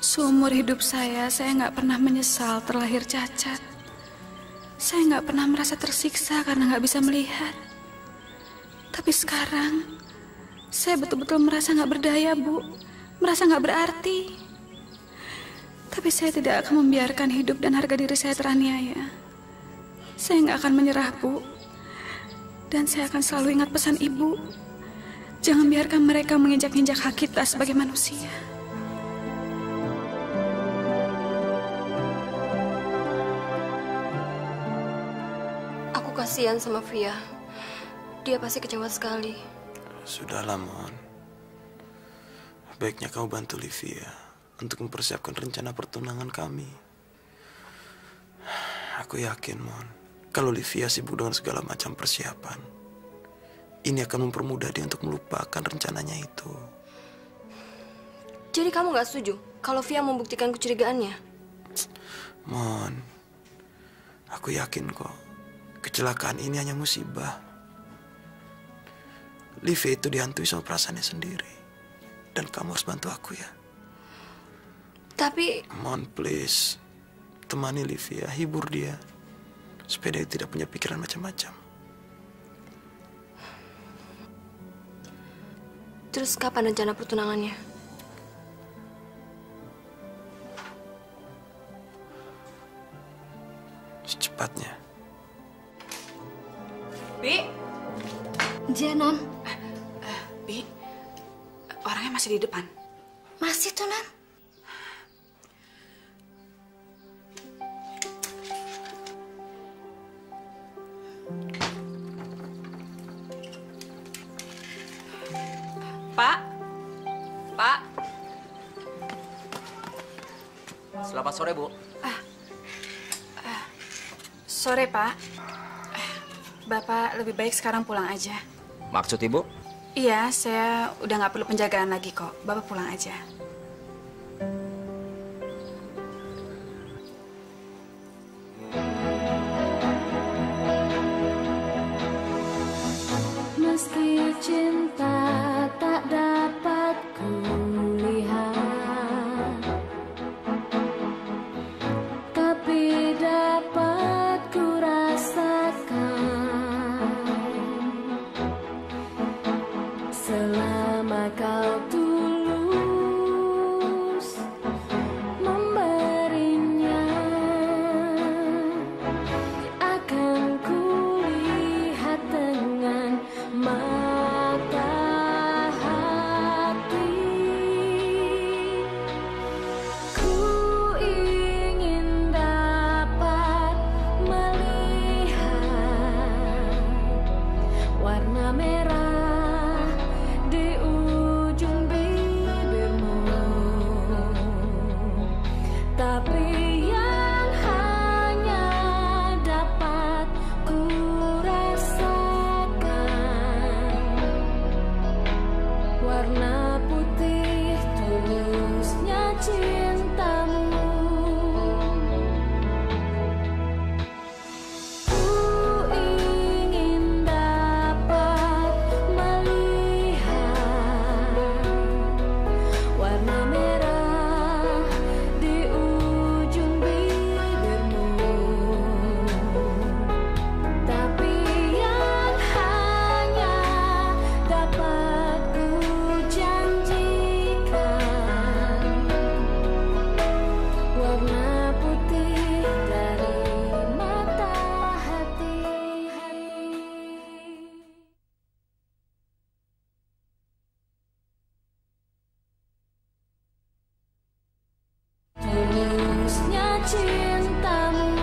Seumur hidup saya nggak pernah menyesal terlahir cacat. Saya nggak pernah merasa tersiksa karena nggak bisa melihat. Tapi sekarang, saya betul-betul merasa nggak berdaya, Bu. Merasa nggak berarti. Tapi saya tidak akan membiarkan hidup dan harga diri saya teraniaya. Saya nggak akan menyerah, Bu. Dan saya akan selalu ingat pesan Ibu. Jangan biarkan mereka menginjak-injak hak kita sebagai manusia. Aku kasihan sama Via. Dia pasti kecewa sekali. Sudahlah, Mon. Baiknya kau bantu Livia untuk mempersiapkan rencana pertunangan kami. Aku yakin, Mon, kalau Livia sibuk dengan segala macam persiapan, ini akan mempermudah dia untuk melupakan rencananya itu. Jadi kamu nggak setuju kalau Via membuktikan kecurigaannya? Mon, aku yakin kok, kecelakaan ini hanya musibah. Livia itu dihantui sama perasaannya sendiri. Dan kamu harus bantu aku ya. Tapi... Mon, please. Temani Livia, hibur dia. Supaya dia tidak punya pikiran macam-macam. Terus kapan rencana pertunangannya? Secepatnya. Bi. Janon. Bi, orangnya masih di depan. Masih tuh, Nan? Pak. Pak. Selamat sore, Bu. Sore, Pak. Bapak lebih baik sekarang pulang aja. Maksud Ibu? Iya, saya udah nggak perlu penjagaan lagi kok. Bapak pulang aja. Meski cinta tak dapat kulihat, tapi dapat kurasakan. Selama kau tulus memberinya, akan kulihat dengan mata hati. Ku ingin dapat melihat warna merah di ujung bibirmu, tapi yang hanya dapat ku rasakan warna putih tulusnya cintamu. Ku ingin dapat melihat warna merah di ujung bibirmu, tapi yang hanya dapat ku janjikan warna putih dari mata hati. Tulusnya cintamu.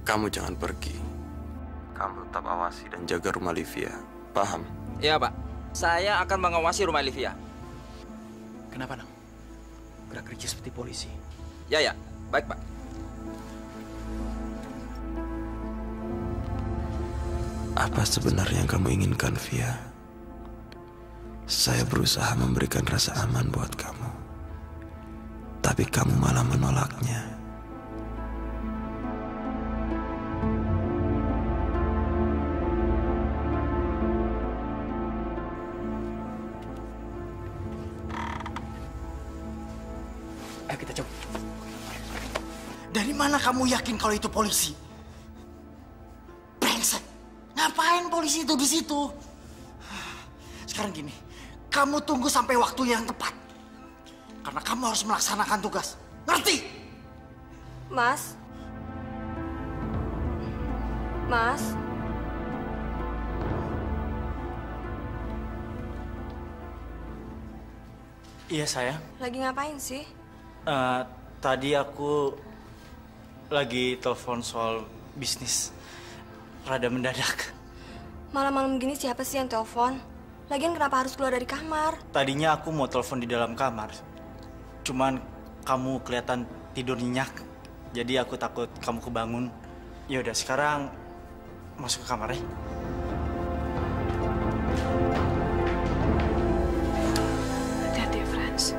Kamu jangan pergi. Kamu tetap awasi dan jaga rumah Livia. Paham? Iya, Pak. Saya akan mengawasi rumah Livia. Kenapa, Nang? Gerak-geriknya seperti polisi. Ya, ya. Baik, Pak. Apa sebenarnya yang kamu inginkan, Via? Saya berusaha memberikan rasa aman buat kamu. Tapi kamu malah menolaknya. Ayo kita coba. Dari mana kamu yakin kalau itu polisi? Brengsek. Ngapain polisi itu di situ? Sekarang gini, kamu tunggu sampai waktu yang tepat. Karena kamu harus melaksanakan tugas. Ngerti? Mas. Mas. Iya sayang. Lagi ngapain sih? Tadi aku lagi telepon soal bisnis. Rada mendadak. Malam-malam gini siapa sih yang telepon? Lagian kenapa harus keluar dari kamar? Tadinya aku mau telepon di dalam kamar. Cuman kamu kelihatan tidur nyenyak. Jadi aku takut kamu kebangun. Ya udah sekarang masuk ke kamar ya. Hati-hati, Franz.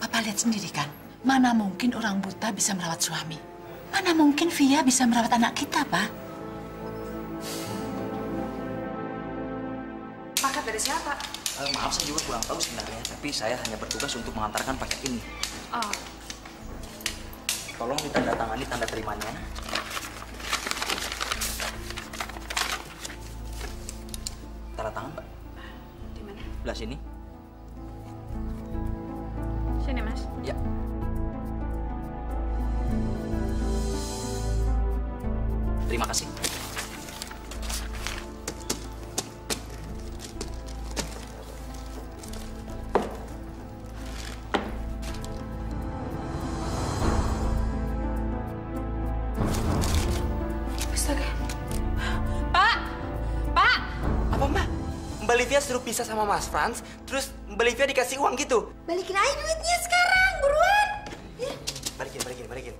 Papa lihat sendiri kan, mana mungkin orang buta bisa merawat suami. Mana mungkin Via bisa merawat anak kita, Pak. Paket dari siapa? Maaf, saya juga kurang tahu sebenarnya. Tapi saya hanya bertugas untuk mengantarkan paket ini. Oh, Tolong ditandatangani tanda terimanya. Tanda tangan, Mbak. di mana? Belah sini. Sini, Mas. Ya. Terima kasih. Astaga. Pak! Pak! Apa Mbak? Mbak Livia suruh pisah sama Mas Franz, terus Mbak Livia dikasih uang gitu? Balikin aja duitnya sekarang, buruan. Balikin.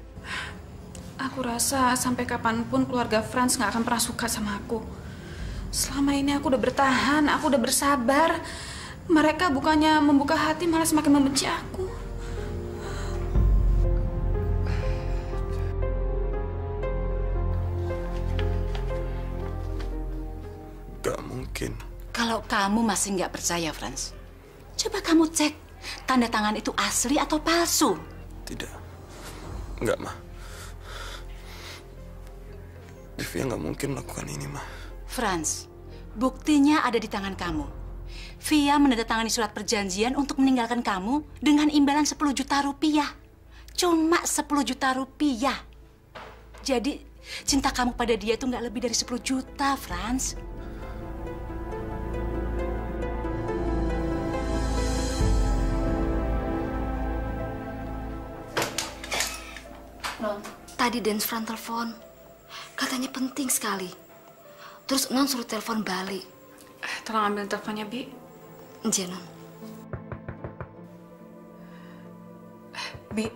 Aku rasa sampai kapanpun keluarga Franz nggak akan pernah suka sama aku. Selama ini aku udah bertahan, aku udah bersabar. Mereka bukannya membuka hati, malah semakin membenci aku. Gak mungkin. Kalau kamu masih nggak percaya, Franz, coba kamu cek tanda tangan itu asli atau palsu. Tidak. Enggak, Ma. Livia nggak mungkin melakukan ini, Ma. Franz, buktinya ada di tangan kamu. Via menandatangani surat perjanjian untuk meninggalkan kamu dengan imbalan 10 juta rupiah. Cuma 10 juta rupiah. Jadi, cinta kamu pada dia itu nggak lebih dari 10 juta, Franz. Non, tadi Dance Fran telepon. Katanya penting sekali. Terus Non suruh telepon balik. Tolong ambil teleponnya, Bi. Nje, Non. Bi,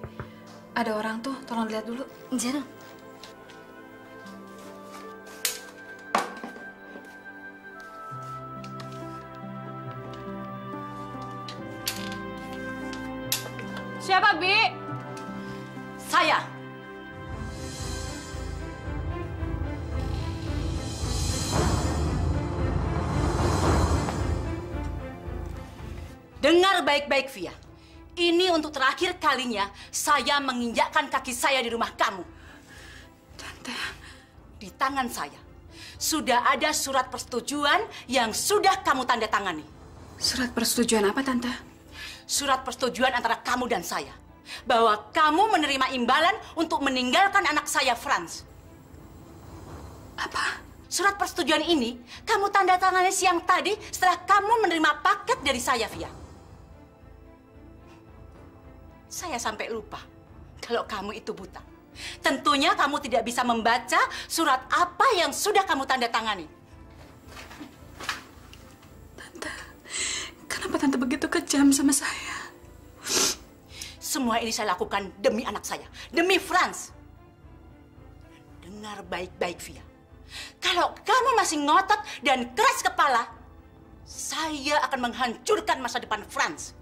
ada orang tuh. Tolong lihat dulu. Nje, Non. Siapa, Bi? Saya. Dengar baik-baik, Via. Ini untuk terakhir kalinya saya menginjakkan kaki saya di rumah kamu. Tante. Di tangan saya sudah ada surat persetujuan yang sudah kamu tanda tangani. Surat persetujuan apa, Tante? Surat persetujuan antara kamu dan saya bahwa kamu menerima imbalan untuk meninggalkan anak saya, Franz. Apa? Surat persetujuan ini kamu tanda tangani siang tadi setelah kamu menerima paket dari saya, Via. Saya sampai lupa kalau kamu itu buta. Tentunya kamu tidak bisa membaca surat apa yang sudah kamu tanda tangani. Tante, kenapa Tante begitu kejam sama saya? Semua ini saya lakukan demi anak saya, demi Franz. Dengar baik-baik, Via. Kalau kamu masih ngotot dan keras kepala, saya akan menghancurkan masa depan Franz.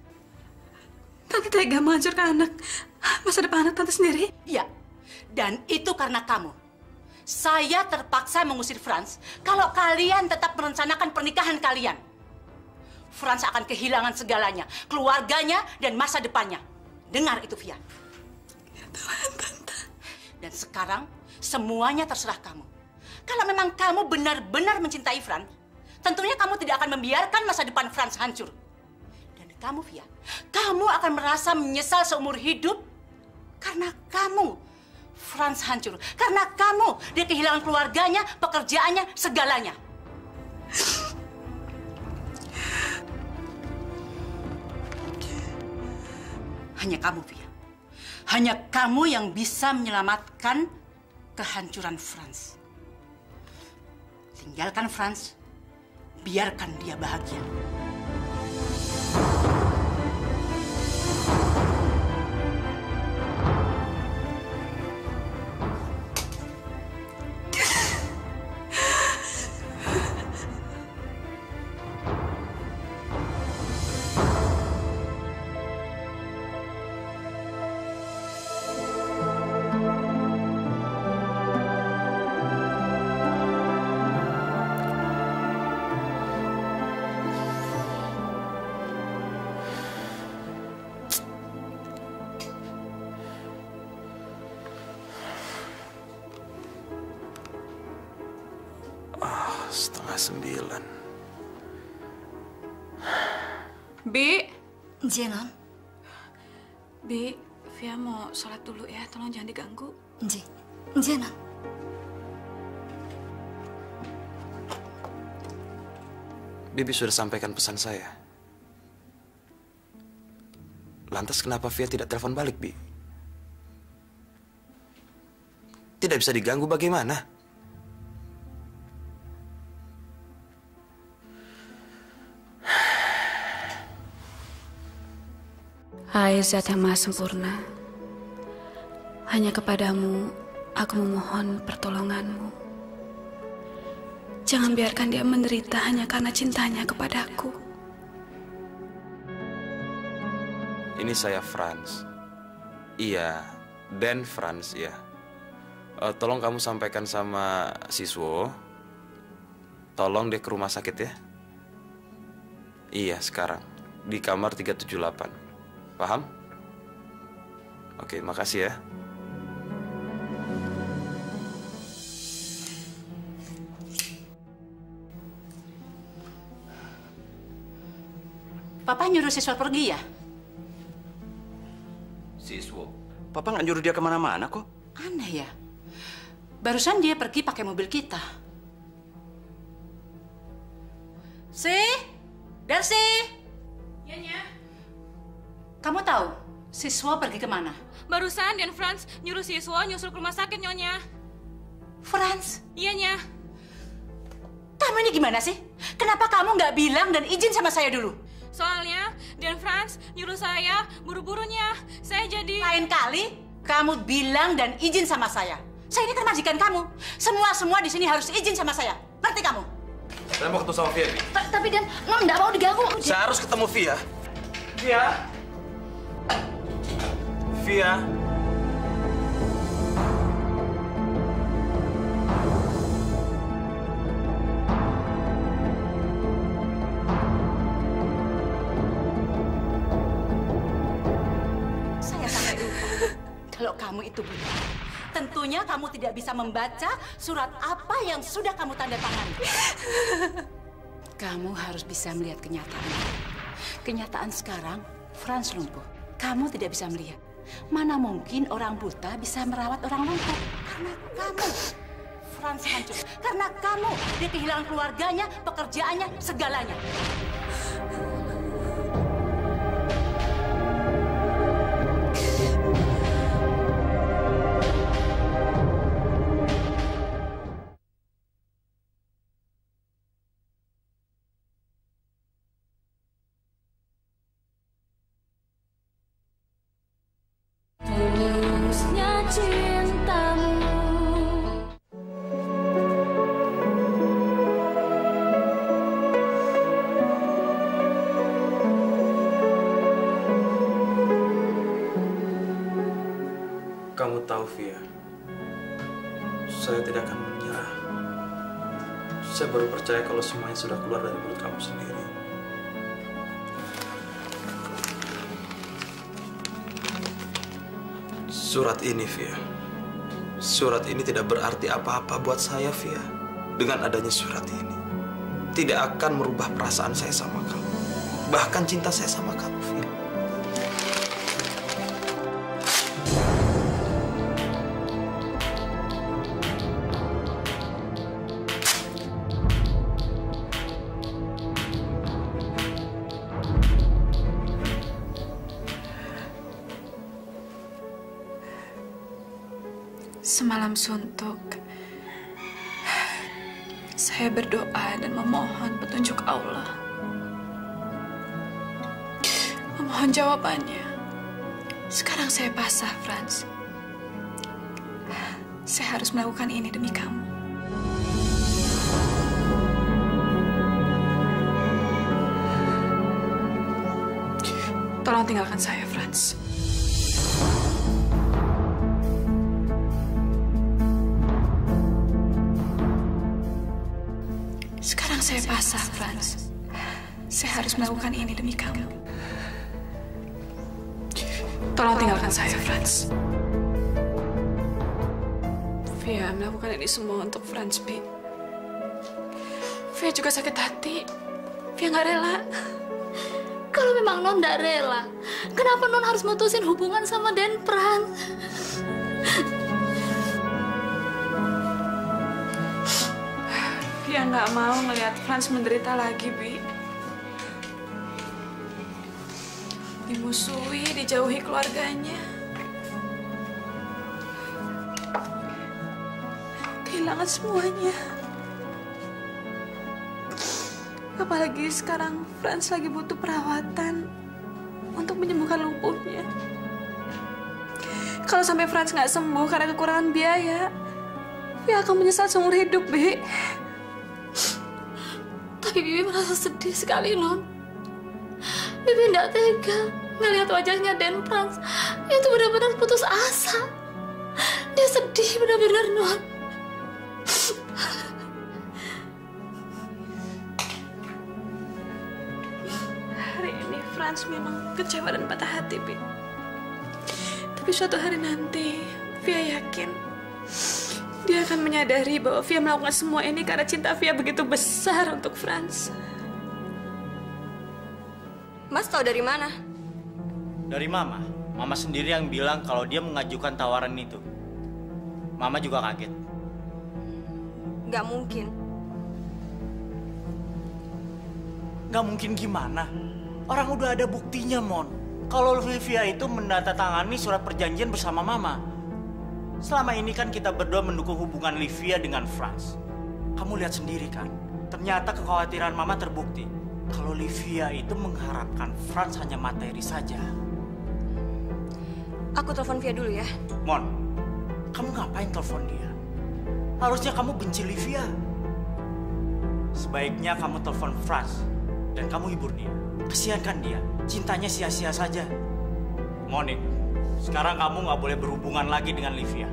Tante tega menghancurkan masa depan anak tante sendiri? Iya, dan itu karena kamu. Saya terpaksa mengusir Franz kalau kalian tetap merencanakan pernikahan kalian. Franz akan kehilangan segalanya, keluarganya dan masa depannya. Dengar itu, Via. Ya Tuhan, Tante. Dan sekarang semuanya terserah kamu. Kalau memang kamu benar-benar mencintai Franz, tentunya kamu tidak akan membiarkan masa depan Franz hancur. Dan kamu, Via, kamu akan merasa menyesal seumur hidup karena kamu Franz hancur. Karena kamu, dia kehilangan keluarganya, pekerjaannya, segalanya. Hanya kamu, Via. Hanya kamu yang bisa menyelamatkan kehancuran Franz. Tinggalkan Franz, biarkan dia bahagia. Setengah 9. Bi. Jenon. Bi, Via mau sholat dulu ya. Tolong jangan diganggu. Jenon. Bibi sudah sampaikan pesan saya. Lantas kenapa Via tidak telepon balik, Bi? Tidak bisa diganggu bagaimana? Hai Zat yang Maha Sempurna, hanya kepadamu aku memohon pertolonganmu. Jangan biarkan dia menderita hanya karena cintanya kepadaku. Ini saya Franz. Iya, Dan Franz ya. Tolong kamu sampaikan sama siswo. Tolong dia ke rumah sakit ya. Iya, sekarang di kamar 378. Paham? Oke, makasih ya. Papa nyuruh siswa pergi ya? Siswo? Papa nggak nyuruh dia kemana-mana kok. Aneh ya. Barusan dia pergi pakai mobil kita. Darcy! Ya, Nya. Kamu tahu siswa pergi kemana? Barusan Dan Franz nyuruh siswa nyusul ke rumah sakit, Nyonya. Franz? Iya, Nya. Kamu ini gimana sih? Kenapa kamu nggak bilang dan izin sama saya dulu? Soalnya Dan Franz nyuruh saya buru-burunya. Saya jadi... Lain kali kamu bilang dan izin sama saya. Saya ini kan majikan kamu. Semua di sini harus izin sama saya. Ngerti kamu? Saya mau ketemu sama Via, Bi. Tapi Dan, non nggak mau diganggu. Saya harus ketemu Via. Via. Saya sampai lupa kalau kamu itu benar. Tentunya kamu tidak bisa membaca surat apa yang sudah kamu tanda tangani. Kamu harus bisa melihat kenyataan. Kenyataan sekarang, Franz lumpuh. Kamu tidak bisa melihat. Mana mungkin orang buta bisa merawat orang lumpuh? Karena kamu, Franz hancur. Karena kamu, dia kehilangan keluarganya, pekerjaannya, segalanya. Tulusnya cintamu. saya tidak akan menyerah. Saya baru percaya kalau semuanya sudah keluar dari mulut kamu sendiri. Surat ini, Via. Surat ini tidak berarti apa-apa buat saya, Via. Dengan adanya surat ini, tidak akan merubah perasaan saya sama kamu. Bahkan cinta saya sama kamu, Via. Semalam suntuk, saya berdoa dan memohon petunjuk Allah. Memohon jawabannya. Sekarang saya pasrah, Franz. Saya harus melakukan ini demi kamu. Tolong tinggalkan saya, Franz. Sekarang saya pasrah, Franz. Saya harus melakukan ini demi kamu. Tolong tinggalkan saya, Franz. Via melakukan ini semua untuk Franz, Bi. Via juga sakit hati. Via nggak rela. Kalau memang Non nggak rela, kenapa Non harus mutusin hubungan sama Den Franz? Via nggak mau ngelihat Franz menderita lagi, Bi. Dimusuhi, dijauhi keluarganya. Kehilangan semuanya. Apalagi sekarang Franz lagi butuh perawatan untuk menyembuhkan lumpuhnya. Kalau sampai Franz nggak sembuh karena kekurangan biaya, Via akan menyesal seumur hidup, Bi. Tapi Bibi merasa sedih sekali, Non. Bibi tidak tega melihat wajahnya Den Franz. Itu benar-benar putus asa. Dia sedih benar-benar, Non. Hari ini Franz memang kecewa dan patah hati, Bi. Tapi suatu hari nanti, Via yakin dia akan menyadari bahwa Via melakukan semua ini karena cinta Via begitu besar untuk Franz. Mas tahu dari mana? Dari Mama. Mama sendiri yang bilang kalau dia mengajukan tawaran itu. Mama juga kaget. Nggak mungkin. Nggak mungkin gimana? Orang udah ada buktinya, Mon. Kalau Livia itu menandatangani surat perjanjian bersama Mama. Selama ini kan kita berdua mendukung hubungan Livia dengan Franz. Kamu lihat sendiri kan, ternyata kekhawatiran Mama terbukti. Kalau Livia itu mengharapkan Franz hanya materi saja. Aku telepon Via dulu ya. Mon, kamu ngapain telepon dia? Harusnya kamu benci Livia. Sebaiknya kamu telepon Franz dan kamu hibur dia. Kasihankan dia, cintanya sia-sia saja. Monik, sekarang kamu nggak boleh berhubungan lagi dengan Livia.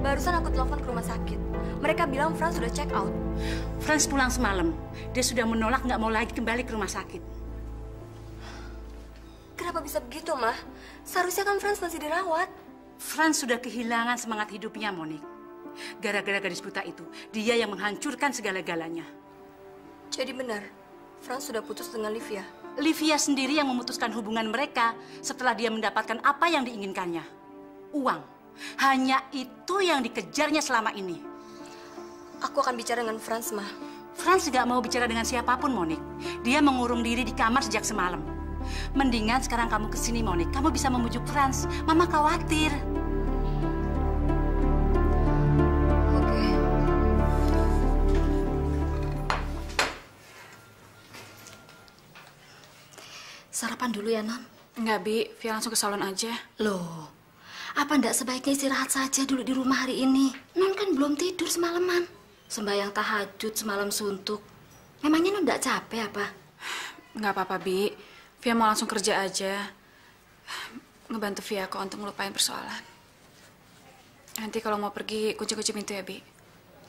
Barusan aku telepon ke rumah sakit. Mereka bilang Franz sudah check out. Franz pulang semalam. Dia sudah menolak nggak mau lagi kembali ke rumah sakit. Kenapa bisa begitu, Mah? Seharusnya kan Franz masih dirawat. Franz sudah kehilangan semangat hidupnya, Monik. Gara-gara gadis buta itu, dia yang menghancurkan segala-galanya. Jadi benar, Franz sudah putus dengan Livia. Livia sendiri yang memutuskan hubungan mereka setelah dia mendapatkan apa yang diinginkannya. Uang. Hanya itu yang dikejarnya selama ini. Aku akan bicara dengan Franz, Mah. Franz gak mau bicara dengan siapapun, Monik. Dia mengurung diri di kamar sejak semalam. Mendingan sekarang kamu kesini, Monik. Kamu bisa memujuk Franz. Mama khawatir. Oke. Sarapan dulu ya, Non. Enggak, Bi. Via langsung ke salon aja. Loh, apa ndak sebaiknya istirahat saja dulu di rumah hari ini? Non kan belum tidur semalaman. Sembahyang tahajud semalam suntuk. Memangnya Non ndak capek apa? Enggak apa-apa, Bi. Via mau langsung kerja aja. ngebantu Via kok untuk ngelupain persoalan. Nanti kalau mau pergi, kunci-kunci pintu ya, Bi.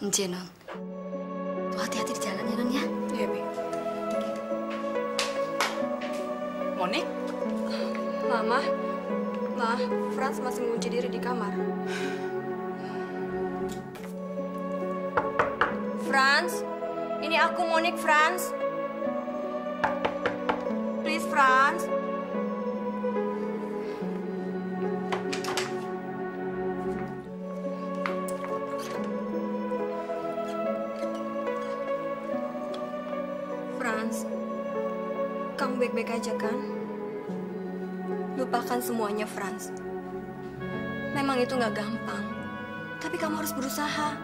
Enci, Non. Tuh hati-hati di jalan ya, Non ya. Iya, Bi. Monik? Mama, Ma, Franz masih mengunci diri di kamar. Franz, ini aku Monik, Franz. Please, Franz. Franz, kamu baik-baik aja kan? Lupakan semuanya, Franz. Memang itu nggak gampang. Tapi kamu harus berusaha.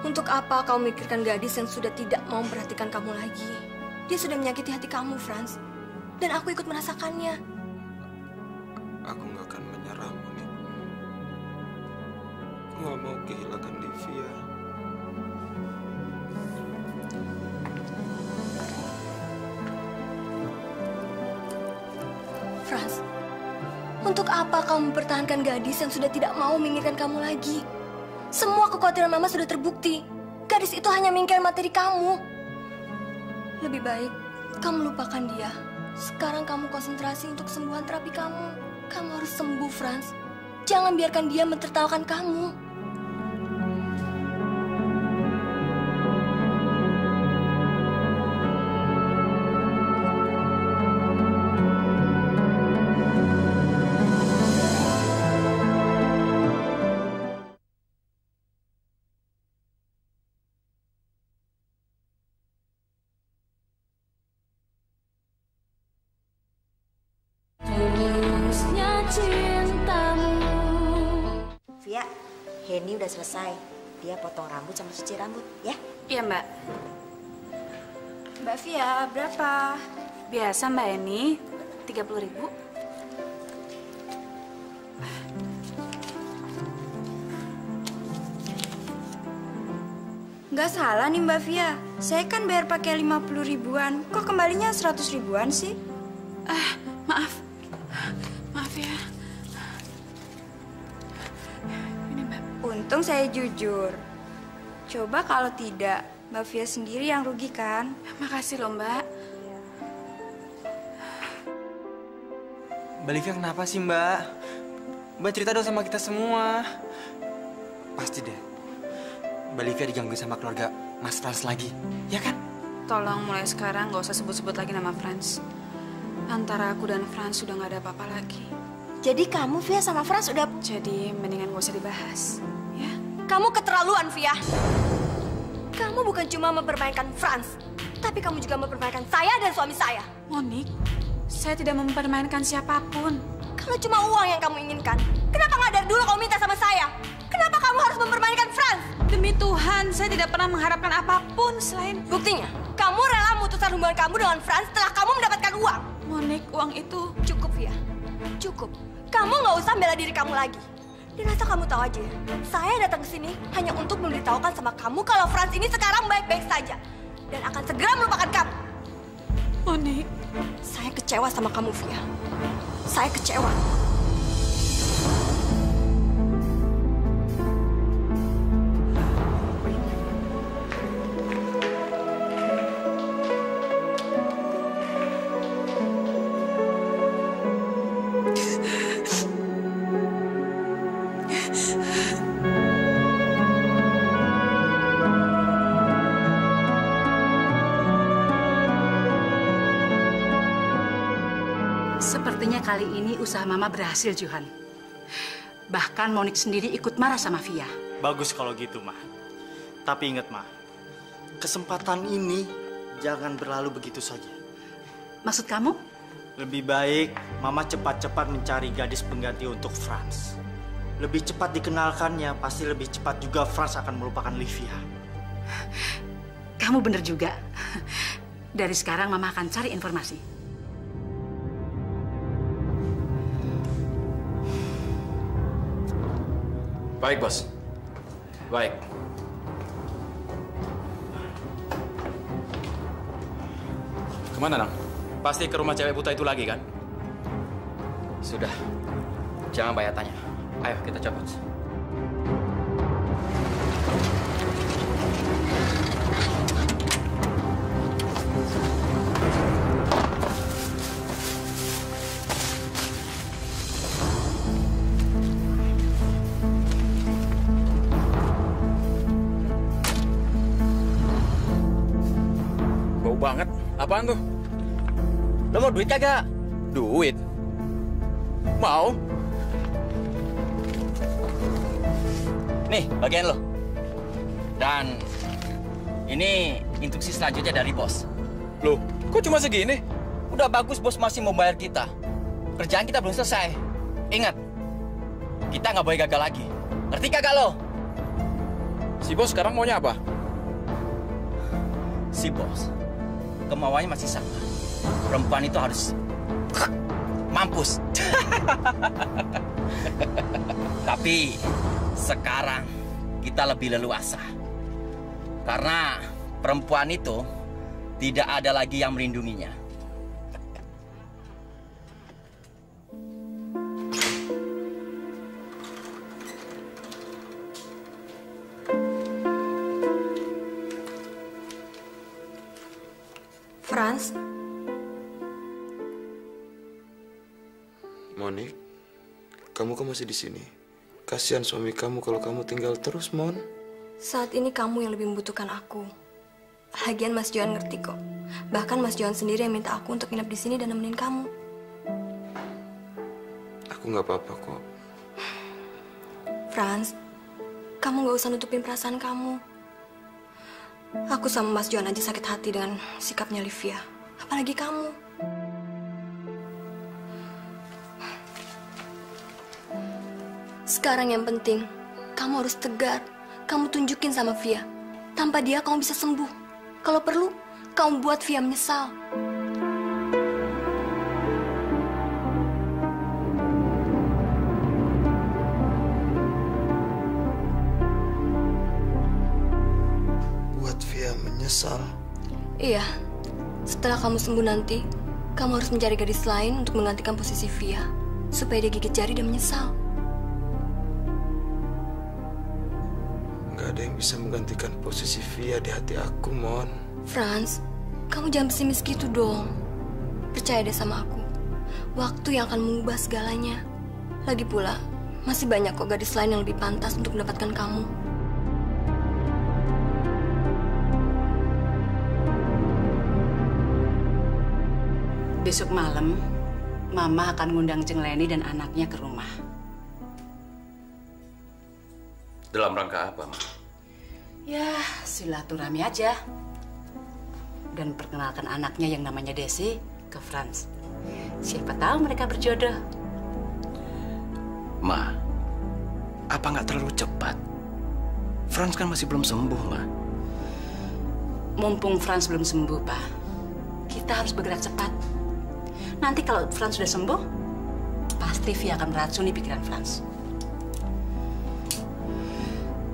Untuk apa kau memikirkan gadis yang sudah tidak mau memperhatikan kamu lagi? Dia sudah menyakiti hati kamu, Franz. Dan aku ikut merasakannya. Aku nggak akan menyerah, Monik. Aku nggak mau kehilangan Livia. Franz, untuk apa kamu mempertahankan gadis yang sudah tidak mau menginginkan kamu lagi? Semua kekhawatiran Mama sudah terbukti. Gadis itu hanya menginginkan materi kamu. Lebih baik kamu lupakan dia. Sekarang kamu konsentrasi untuk kesembuhan terapi kamu. Kamu harus sembuh, Franz. Jangan biarkan dia mentertawakan kamu. Via, Henny udah selesai. Dia potong rambut sama cuci rambut, ya? Iya, Mbak. Mbak Via, berapa? Biasa, Mbak Eni. 30.000. Nggak salah nih Mbak Via. Saya kan bayar pakai 50 ribuan. Kok kembalinya 100 ribuan sih? Maaf. Maaf ya. Untung saya jujur. Coba kalau tidak, Mbak Via sendiri yang rugi kan? Makasih loh, Mbak. Mbak Livia kenapa sih, Mbak? Mbak cerita dong sama kita semua. Pasti deh, Mbak Livia diganggu sama keluarga Mas Franz lagi, ya kan? Tolong mulai sekarang nggak usah sebut-sebut lagi nama Franz. Antara aku dan Franz sudah nggak ada apa-apa lagi. Jadi kamu, Via, sama Franz udah... Jadi mendingan gak usah dibahas, ya? Kamu keterlaluan, Via. Kamu bukan cuma mempermainkan Franz, tapi kamu juga mempermainkan saya dan suami saya. Monik, saya tidak mempermainkan siapapun. Kalau cuma uang yang kamu inginkan, kenapa nggak dari dulu kamu minta sama saya? Kenapa kamu harus mempermainkan Franz? Demi Tuhan, saya tidak pernah mengharapkan apapun selain... Buktinya, kamu rela memutuskan hubungan kamu dengan Franz setelah kamu mendapatkan uang. Monik, uang itu... Cukup, Via. Cukup. Kamu nggak usah bela diri kamu lagi. Dan asal kamu tahu aja, saya datang ke sini hanya untuk memberitahukan sama kamu kalau Franz ini sekarang baik-baik saja. Dan akan segera melupakan kamu. Monik. Saya kecewa sama kamu, Via. Saya kecewa. Sepertinya kali ini usaha Mama berhasil, Johan. Bahkan Monik sendiri ikut marah sama Via. Bagus kalau gitu, Ma. Tapi ingat, Ma, kesempatan ini jangan berlalu begitu saja. Maksud kamu? Lebih baik Mama cepat-cepat mencari gadis pengganti untuk Franz. Lebih cepat dikenalkannya, pasti lebih cepat juga Franz akan melupakan Livia. Kamu bener juga. Dari sekarang Mama akan cari informasi. Baik, Bos. Baik. Kemana, Nang? Pasti ke rumah cewek buta itu lagi, kan? Sudah. Jangan banyak tanya. Ayo kita cabut. Bau banget. Apaan tuh? Lo mau duit kagak? Duit? Mau? Nih, bagian lo. Dan ini instruksi selanjutnya dari bos. Loh, kok cuma segini? Udah bagus bos masih mau bayar kita. Kerjaan kita belum selesai. Ingat, kita nggak boleh gagal lagi. Ngerti kagak lo? Si bos sekarang maunya apa? Si bos, kemauannya masih sama. Perempuan itu harus mampus. Tapi sekarang kita lebih leluasa. Karena perempuan itu tidak ada lagi yang melindunginya. Frans? Monik, kamu kok masih di sini? Kasihan suami kamu kalau kamu tinggal terus, Mon. Saat ini kamu yang lebih membutuhkan aku. Lagian Mas Johan ngerti kok. Bahkan Mas Johan sendiri yang minta aku untuk nginep di sini dan nemenin kamu. Aku nggak apa-apa kok. Frans, kamu nggak usah nutupin perasaan kamu. Aku sama Mas Johan aja sakit hati dengan sikapnya Livia. Apalagi kamu. Sekarang yang penting, kamu harus tegar. Kamu tunjukin sama Via. Tanpa dia kamu bisa sembuh. Kalau perlu, kamu buat Via menyesal. Buat Via menyesal? Iya. Setelah kamu sembuh nanti, kamu harus mencari gadis lain untuk menggantikan posisi Via. Supaya dia gigit jari dan menyesal. Gak ada yang bisa menggantikan posisi Via di hati aku, Mon. Frans, kamu jangan pesimis gitu dong. Percaya deh sama aku. Waktu yang akan mengubah segalanya. Lagi pula, masih banyak kok gadis lain yang lebih pantas untuk mendapatkan kamu. Besok malam, Mama akan ngundang Ceng Leni dan anaknya ke rumah. Dalam rangka apa, Ma? Ya, silaturahmi aja. Dan perkenalkan anaknya yang namanya Desi ke Frans. Siapa tahu mereka berjodoh. Ma, apa nggak terlalu cepat? Frans kan masih belum sembuh, Ma. Mumpung Frans belum sembuh, Pak, kita harus bergerak cepat. Nanti kalau Frans sudah sembuh, pasti Via akan meracuni pikiran Frans.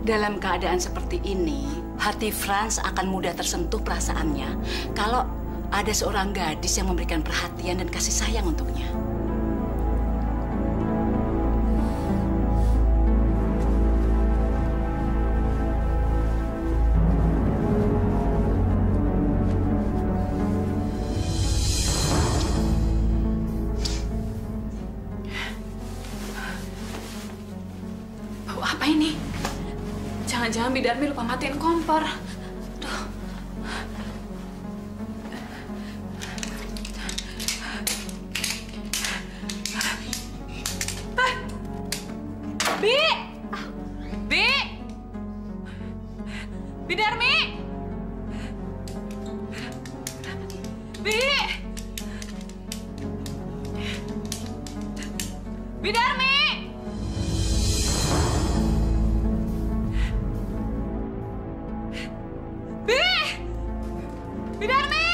Dalam keadaan seperti ini, hati Frans akan mudah tersentuh perasaannya kalau ada seorang gadis yang memberikan perhatian dan kasih sayang untuknya. Bau apa ini? Jangan-jangan Bidarmi lupa matiin kompor. Duh. Bi! Bi! Bidarmi! Bi! Bidarmi! Bidarmi!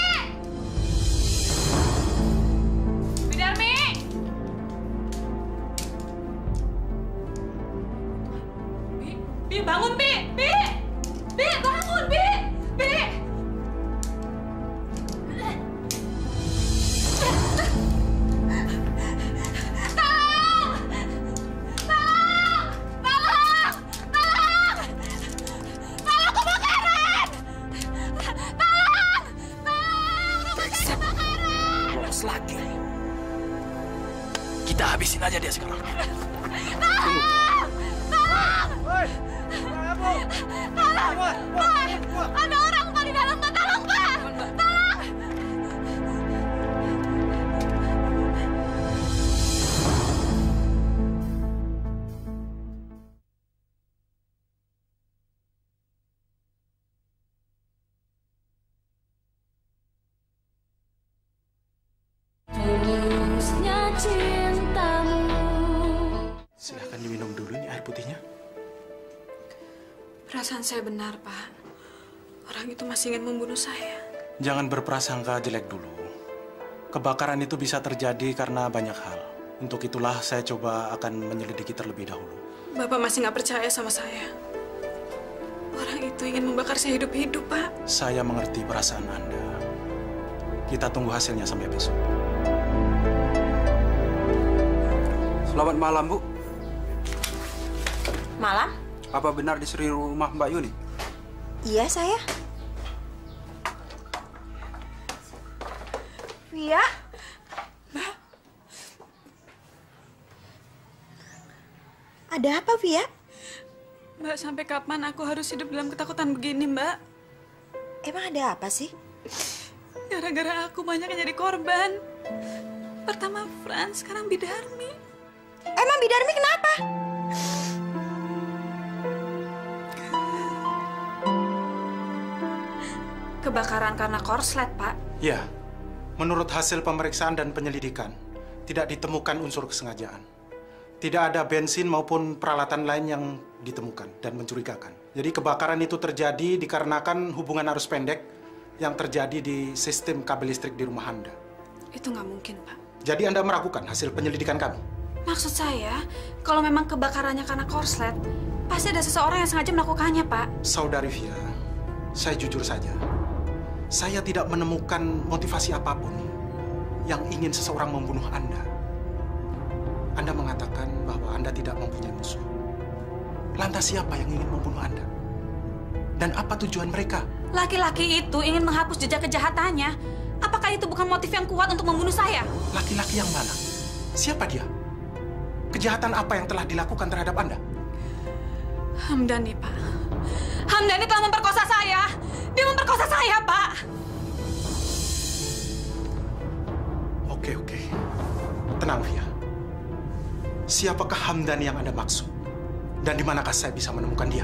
Bidarmi! Bi bangun, Bi! Bi! Bi, bangun, Bi! Bi! Tolong! dia sekarang. Ada orang Pak di dalam, Pak. Tolong, Pak. Tolong. Tulusnya cintamu. Silahkan diminum dulu nih air putihnya. Perasaan saya benar, Pak. Orang itu masih ingin membunuh saya. Jangan berprasangka jelek dulu. Kebakaran itu bisa terjadi karena banyak hal. Untuk itulah saya coba akan menyelidiki terlebih dahulu. Bapak masih nggak percaya sama saya. Orang itu ingin membakar saya hidup-hidup, Pak. Saya mengerti perasaan Anda. Kita tunggu hasilnya sampai besok. Selamat malam, Bu. Malam? Apa benar di rumah Mbak Yuni? Iya, saya. Via? Mbak? Ada apa, Via? Mbak, sampai kapan aku harus hidup dalam ketakutan begini, Mbak? Emang ada apa sih? Gara-gara aku banyak yang jadi korban. Pertama Frans, sekarang Bidarmi. Emang Bidarmi kenapa? Kebakaran karena korslet, Pak. Ya, menurut hasil pemeriksaan dan penyelidikan, tidak ditemukan unsur kesengajaan. Tidak ada bensin maupun peralatan lain yang ditemukan dan mencurigakan. Jadi kebakaran itu terjadi dikarenakan hubungan arus pendek yang terjadi di sistem kabel listrik di rumah Anda. Itu nggak mungkin, Pak. Jadi Anda meragukan hasil penyelidikan kami? Maksud saya, kalau memang kebakarannya karena korslet, pasti ada seseorang yang sengaja melakukannya, Pak. Saudari Via, saya jujur saja. Saya tidak menemukan motivasi apapun yang ingin seseorang membunuh Anda. Anda mengatakan bahwa Anda tidak mempunyai musuh. Lantas siapa yang ingin membunuh Anda? Dan apa tujuan mereka? Laki-laki itu ingin menghapus jejak kejahatannya. Apakah itu bukan motif yang kuat untuk membunuh saya? Laki-laki yang mana? Siapa dia? Kejahatan apa yang telah dilakukan terhadap Anda? Hamdani, Pak. Hamdani telah memperkosa saya. Dia memperkosa saya, Pak. Oke. Tenang, Via. Siapakah Hamdani yang Anda maksud? Dan di manakah saya bisa menemukan dia?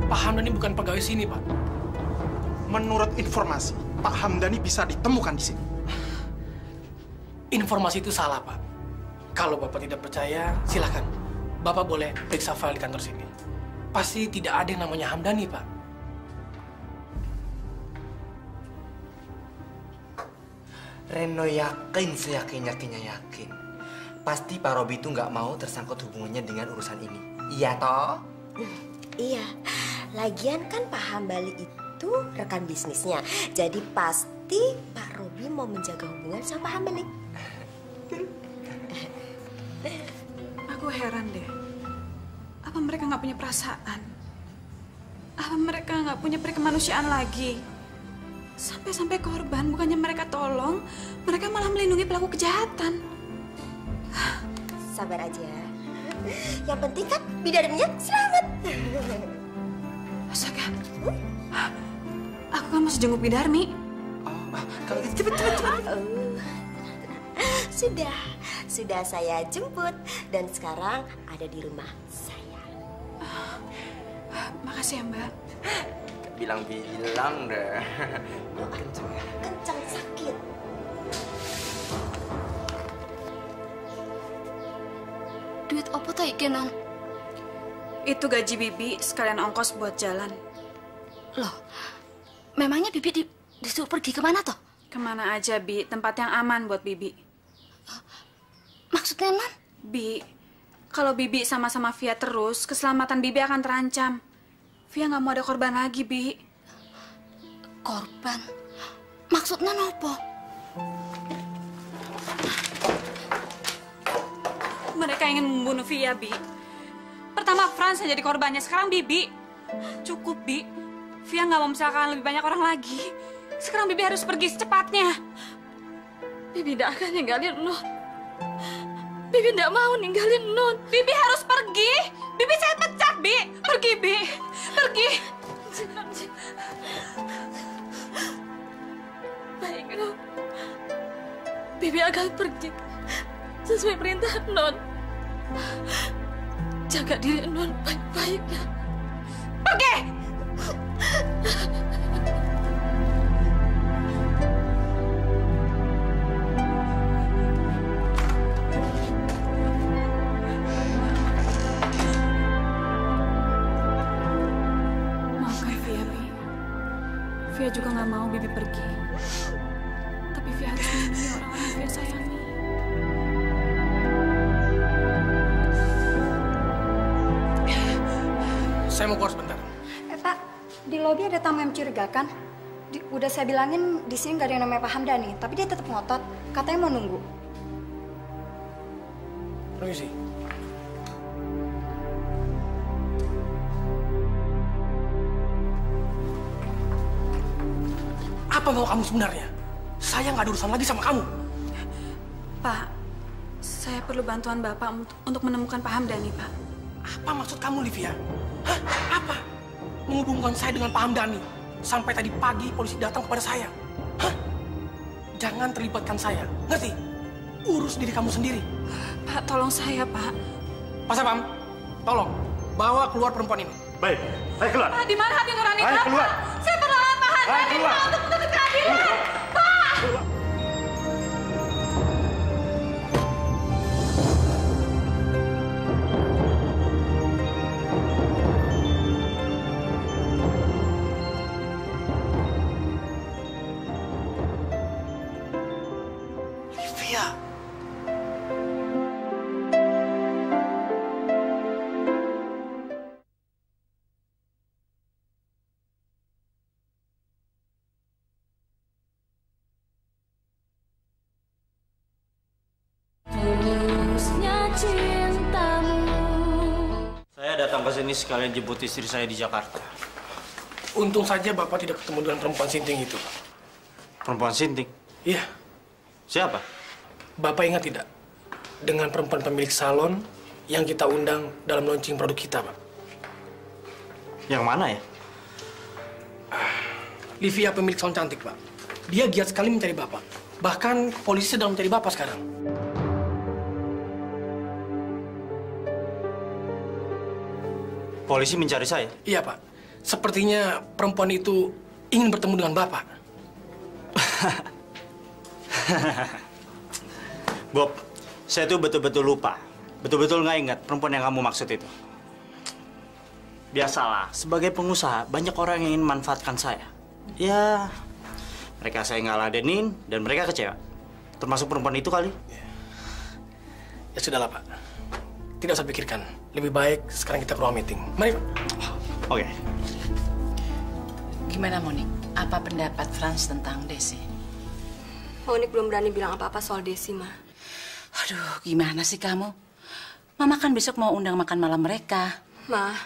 Pak Hamdani bukan pegawai sini, Pak. Menurut informasi, Pak Hamdani bisa ditemukan di sini. Informasi itu salah, Pak. Kalau Bapak tidak percaya, silakan. Bapak boleh periksa file di kantor sini. Pasti tidak ada yang namanya Hamdani, Pak. Reno yakin, seyakin-yakinnya yakin. Pasti Pak Robi itu nggak mau tersangkut hubungannya dengan urusan ini. Iya toh? Iya. Lagian kan Pak Hambali itu rekan bisnisnya. Jadi pasti Pak Robi mau menjaga hubungan sama Pak Hambali. Aku heran deh. Apa mereka nggak punya perasaan? Apa mereka nggak punya perkemanusiaan lagi? Sampai-sampai korban, bukannya mereka tolong, mereka malah melindungi pelaku kejahatan. Sabar aja. Yang penting kan Bidarminya selamat. Astaga. Aku kan masih jenguk Bidarmi. Kalau gitu cepet. Sudah saya jemput dan sekarang ada di rumah saya. Makasih ya, Mbak. Bilang deh. Kencang sakit. Duit opo ta iki, Nong? Itu gaji Bibi sekalian ongkos buat jalan. Loh, memangnya Bibi disuruh pergi kemana toh? Kemana aja, Bi. Tempat yang aman buat Bibi. Maksudnya, Non? Bi, kalau Bibi sama-sama Via terus, keselamatan Bibi akan terancam. Via nggak mau ada korban lagi, Bi. Korban? Maksudnya nopo? Mereka ingin membunuh Via, Bi. Pertama Frans yang jadi korbannya, sekarang Bibi. Cukup, Bi. Via nggak mau mencelakakan lebih banyak orang lagi. Sekarang Bibi harus pergi secepatnya. Bibi tidak akan ninggalin Non. Bibi tidak mau ninggalin Non. Bibi harus pergi. Bibi saya pecat, Bi. Pergi, Bi. Pergi. Baik, Non. Bibi akan pergi sesuai perintah Non. Jaga diri Non baik-baik ya. Pergi. Maafkan Via, Bi. Via juga nggak mau Bibi pergi. Tapi Via harus melindungi orang-orang yang Via sayangi. Saya mau keluar sebentar. Pak, di lobi ada tamu yang mencurigakan. Udah saya bilangin di sini nggak ada yang namanya Pak Hamdani, tapi dia tetap ngotot. Katanya mau nunggu. Permisi. Apa mau kamu sebenarnya? Saya nggak ada urusan lagi sama kamu. Pak, saya perlu bantuan Bapak untuk menemukan Pak Hamdani, Pak. Apa maksud kamu, Livia? Hah? Apa? Menghubungkan saya dengan Pak Hamdani. Sampai tadi pagi polisi datang kepada saya. Hah? Jangan terlibatkan saya, ngerti? Urus diri kamu sendiri. Pak, tolong saya, Pak. Pak Sapam, tolong bawa keluar perempuan ini. Baik, saya keluar. Pak, di mana hati nurani Ayo, Bapak? keluar. Saya berlawan Pak Hamdani, keluar. Pak, untuk menuntut keadilan. Pak! Livia. Tulusnya cintamu. Saya datang ke sini sekalian jemput istri saya di Jakarta. Untung saja Bapak tidak ketemu dengan perempuan sinting itu. Perempuan sinting? Iya. Siapa? Bapak ingat tidak? Dengan perempuan pemilik salon yang kita undang dalam launching produk kita, Pak. Yang mana ya? Livia pemilik salon cantik, Pak. Dia giat sekali mencari Bapak. Bahkan polisi sedang mencari Bapak sekarang. Polisi mencari saya? Iya, Pak. Sepertinya perempuan itu ingin bertemu dengan Bapak. Bob, saya tuh betul-betul lupa. Betul-betul nggak ingat perempuan yang kamu maksud itu. Biasalah, sebagai pengusaha, banyak orang yang ingin memanfaatkan saya. Ya, mereka saya nggak ladenin dan mereka kecewa. Termasuk perempuan itu kali. Ya sudahlah, Pak. Tidak usah pikirkan. Lebih baik sekarang kita ke ruang meeting. Mari, Pak. Oke. Gimana, Monik? Apa pendapat Franz tentang Desi? Monik belum berani bilang apa-apa soal Desi, Ma. Aduh, gimana sih kamu? Mama kan besok mau undang makan malam mereka. Ma,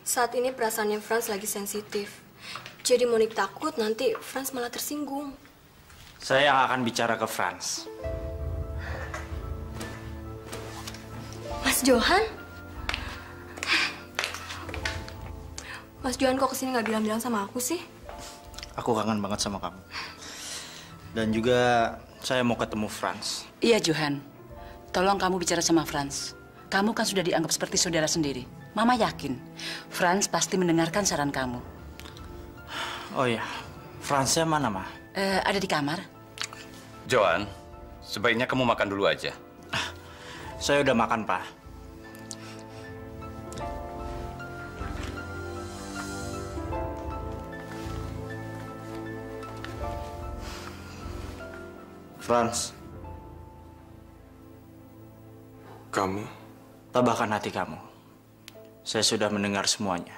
saat ini perasaannya Franz lagi sensitif. Jadi Monik takut nanti Franz malah tersinggung. Saya yang akan bicara ke Franz. Mas Johan? Mas Johan kok kesini nggak bilang-bilang sama aku sih? Aku kangen banget sama kamu. Dan juga saya mau ketemu Franz. Iya, Johan. Tolong kamu bicara sama Franz. Kamu kan sudah dianggap seperti saudara sendiri. Mama yakin Franz pasti mendengarkan saran kamu. Oh iya, Franznya mana, Ma? Ada di kamar. Johan, sebaiknya kamu makan dulu aja. Saya udah makan, Pak. Franz. Kamu? Tabahkan hati kamu. Saya sudah mendengar semuanya.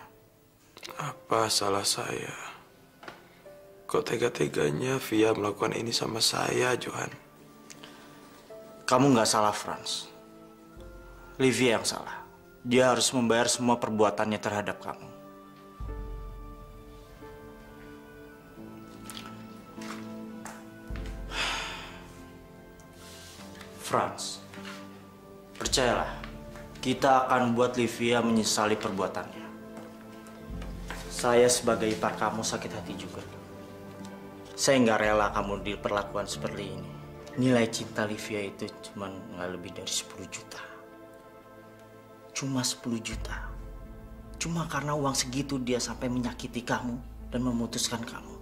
Apa salah saya? Kok tega-teganya Via melakukan ini sama saya, Johan? Kamu nggak salah, Franz. Livia yang salah. Dia harus membayar semua perbuatannya terhadap kamu. Franz, percayalah, kita akan buat Livia menyesali perbuatannya. Saya sebagai ipar kamu sakit hati juga. Saya nggak rela kamu diperlakukan seperti ini. Nilai cinta Livia itu cuma nggak lebih dari 10 juta. Cuma 10 juta. Cuma karena uang segitu dia sampai menyakiti kamu dan memutuskan kamu.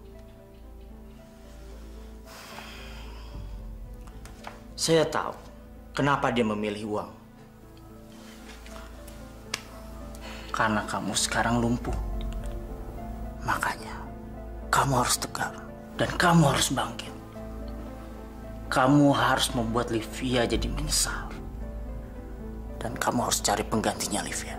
Saya tahu kenapa dia memilih uang. Karena kamu sekarang lumpuh. Makanya kamu harus tegar dan kamu harus bangkit. Kamu harus membuat Livia jadi menyesal. Dan kamu harus cari penggantinya, Livia.